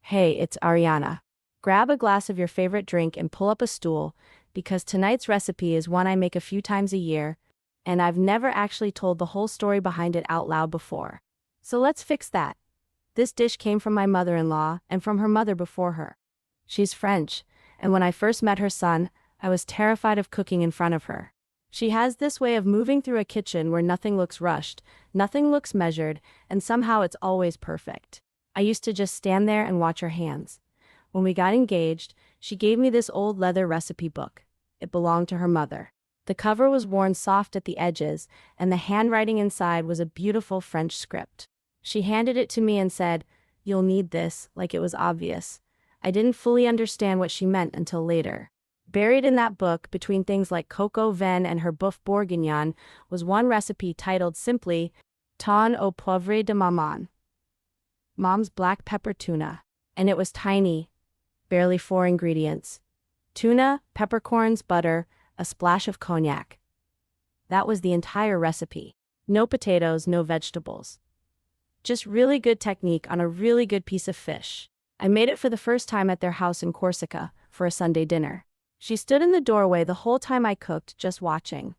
Hey, it's Ariana. Grab a glass of your favorite drink and pull up a stool, because tonight's recipe is one I make a few times a year, and I've never actually told the whole story behind it out loud before. So let's fix that. This dish came from my mother-in-law and from her mother before her. She's French, and when I first met her son, I was terrified of cooking in front of her. She has this way of moving through a kitchen where nothing looks rushed, nothing looks measured, and somehow it's always perfect. I used to just stand there and watch her hands. When we got engaged, she gave me this old leather recipe book. It belonged to her mother. The cover was worn soft at the edges, and the handwriting inside was a beautiful French script. She handed it to me and said, "You'll need this," like it was obvious. I didn't fully understand what she meant until later. Buried in that book, between things like coq au vin and her boeuf bourguignon, was one recipe titled simply Thon au poivre de maman, Mom's black pepper tuna. And it was tiny, barely 4 ingredients. Tuna, peppercorns, butter, a splash of cognac. That was the entire recipe. No potatoes, no vegetables. Just really good technique on a really good piece of fish. I made it for the first time at their house in Corsica for a Sunday dinner. She stood in the doorway the whole time I cooked, just watching.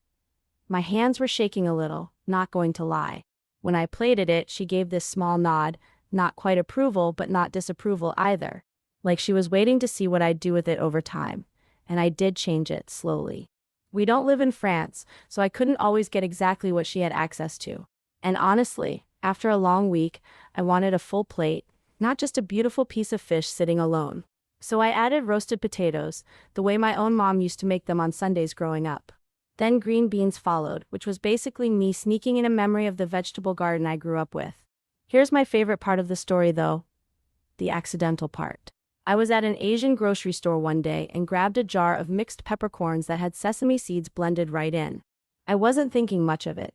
My hands were shaking a little, not going to lie. When I plated it, she gave this small nod, not quite approval but not disapproval either, like she was waiting to see what I'd do with it over time. And I did change it, slowly. We don't live in France, so I couldn't always get exactly what she had access to. And honestly, after a long week, I wanted a full plate, not just a beautiful piece of fish sitting alone. So I added roasted potatoes, the way my own mom used to make them on Sundays growing up. Then green beans followed, which was basically me sneaking in a memory of the vegetable garden I grew up with. Here's my favorite part of the story though. The accidental part. I was at an Asian grocery store one day and grabbed a jar of mixed peppercorns that had sesame seeds blended right in. I wasn't thinking much of it.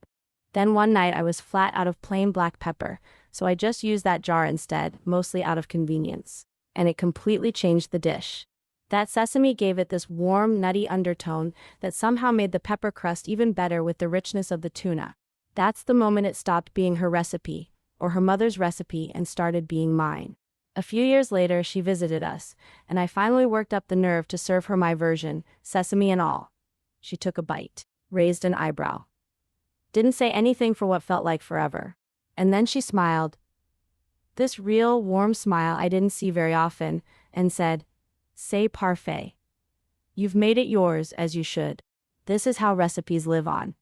Then one night I was flat out of plain black pepper, so I just used that jar instead, mostly out of convenience. And it completely changed the dish. That sesame gave it this warm, nutty undertone that somehow made the pepper crust even better with the richness of the tuna. That's the moment it stopped being her recipe, or her mother's recipe, and started being mine. A few years later, she visited us, and I finally worked up the nerve to serve her my version, sesame and all. She took a bite, raised an eyebrow. Didn't say anything for what felt like forever. And then she smiled. This real, warm smile I didn't see very often, and said, "C'est parfait. You've made it yours, as you should. This is how recipes live on."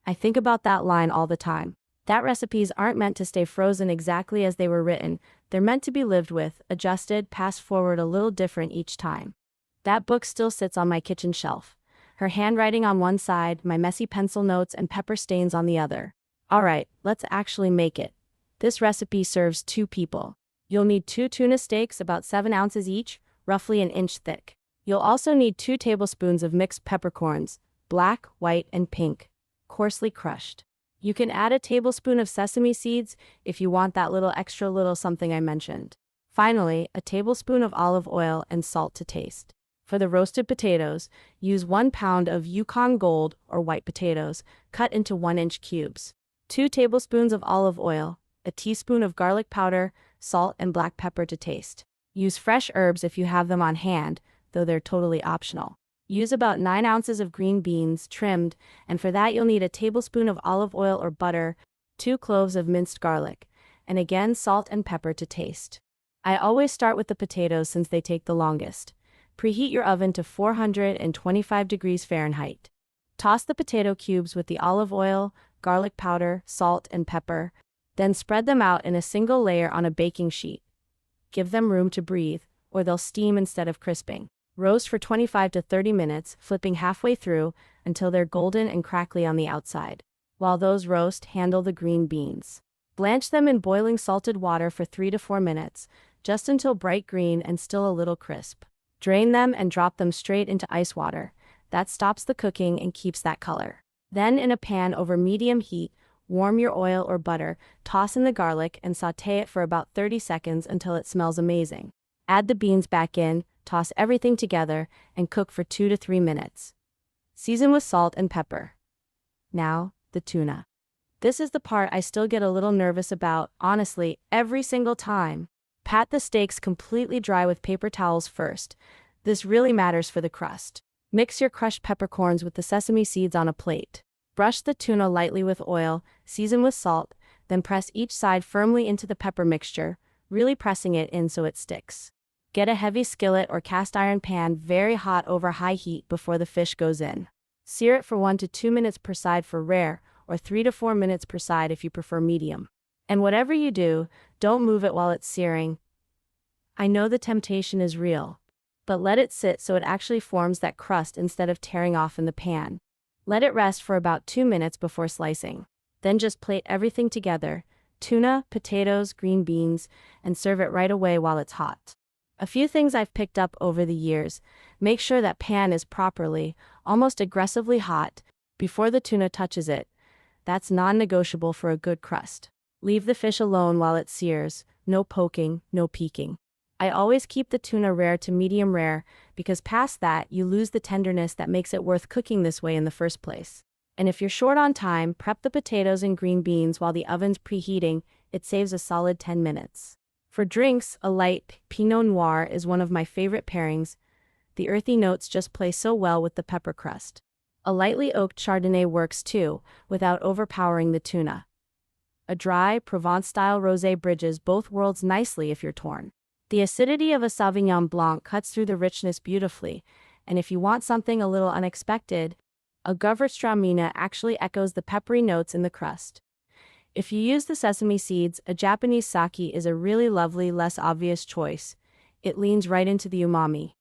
I think about that line all the time. That recipes aren't meant to stay frozen exactly as they were written. They're meant to be lived with, adjusted, passed forward a little different each time. That book still sits on my kitchen shelf. Her handwriting on one side, my messy pencil notes and pepper stains on the other. All right, let's actually make it. This recipe serves 2 people. You'll need 2 tuna steaks, about 7 ounces each, roughly an inch thick. You'll also need 2 tablespoons of mixed peppercorns, black, white, and pink, coarsely crushed. You can add a tablespoon of sesame seeds if you want that little extra little something I mentioned. Finally, a tablespoon of olive oil and salt to taste. For the roasted potatoes, use 1 pound of Yukon Gold or white potatoes, cut into 1-inch cubes. 2 tablespoons of olive oil, a teaspoon of garlic powder, salt and black pepper to taste. Use fresh herbs if you have them on hand, though they're totally optional. Use about 9 ounces of green beans, trimmed, and for that you'll need a tablespoon of olive oil or butter, 2 cloves of minced garlic, and again salt and pepper to taste. I always start with the potatoes since they take the longest. Preheat your oven to 425 degrees Fahrenheit. Toss the potato cubes with the olive oil, garlic powder, salt, and pepper, then spread them out in a single layer on a baking sheet. Give them room to breathe, or they'll steam instead of crisping. Roast for 25 to 30 minutes, flipping halfway through until they're golden and crackly on the outside. While those roast, handle the green beans. Blanch them in boiling salted water for 3 to 4 minutes, just until bright green and still a little crisp. Drain them and drop them straight into ice water. That stops the cooking and keeps that color. Then in a pan over medium heat, warm your oil or butter, toss in the garlic and sauté it for about 30 seconds until it smells amazing. Add the beans back in, toss everything together, and cook for 2 to 3 minutes. Season with salt and pepper. Now, the tuna. This is the part I still get a little nervous about, honestly, every single time. Pat the steaks completely dry with paper towels first. This really matters for the crust. Mix your crushed peppercorns with the sesame seeds on a plate. Brush the tuna lightly with oil, season with salt, then press each side firmly into the pepper mixture, really pressing it in so it sticks. Get a heavy skillet or cast iron pan very hot over high heat before the fish goes in. Sear it for 1 to 2 minutes per side for rare, or 3 to 4 minutes per side if you prefer medium. And whatever you do, don't move it while it's searing. I know the temptation is real, but let it sit so it actually forms that crust instead of tearing off in the pan. Let it rest for about 2 minutes before slicing. Then just plate everything together, tuna, potatoes, green beans, and serve it right away while it's hot. A few things I've picked up over the years: make sure that pan is properly, almost aggressively hot, before the tuna touches it. That's non-negotiable for a good crust. Leave the fish alone while it sears, no poking, no peeking. I always keep the tuna rare to medium rare, because past that you lose the tenderness that makes it worth cooking this way in the first place. And if you're short on time, prep the potatoes and green beans while the oven's preheating. It saves a solid 10 minutes. For drinks, a light Pinot Noir is one of my favorite pairings. The earthy notes just play so well with the pepper crust. A lightly oaked Chardonnay works too, without overpowering the tuna. A dry, Provence-style rosé bridges both worlds nicely if you're torn. The acidity of a Sauvignon Blanc cuts through the richness beautifully, and if you want something a little unexpected, a Gewürztraminer actually echoes the peppery notes in the crust. If you use the sesame seeds, a Japanese sake is a really lovely, less obvious choice. It leans right into the umami.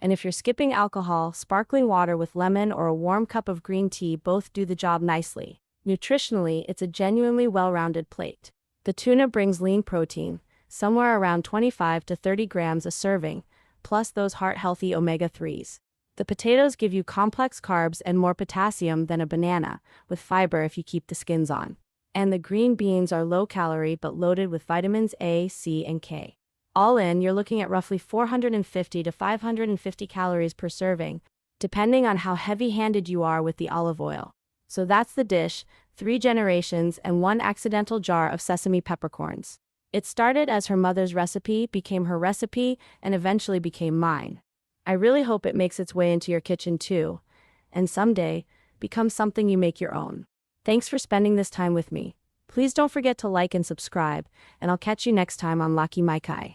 And if you're skipping alcohol, sparkling water with lemon or a warm cup of green tea both do the job nicely. Nutritionally, it's a genuinely well-rounded plate. The tuna brings lean protein, somewhere around 25 to 30 grams a serving, plus those heart-healthy omega-3s. The potatoes give you complex carbs and more potassium than a banana, with fiber if you keep the skins on. And the green beans are low-calorie but loaded with vitamins A, C, and K. All in, you're looking at roughly 450 to 550 calories per serving, depending on how heavy-handed you are with the olive oil. So that's the dish: 3 generations and 1 accidental jar of sesame peppercorns. It started as her mother's recipe, became her recipe, and eventually became mine. I really hope it makes its way into your kitchen too, and someday, becomes something you make your own. Thanks for spending this time with me. Please don't forget to like and subscribe, and I'll catch you next time on Lucky Mai Kai.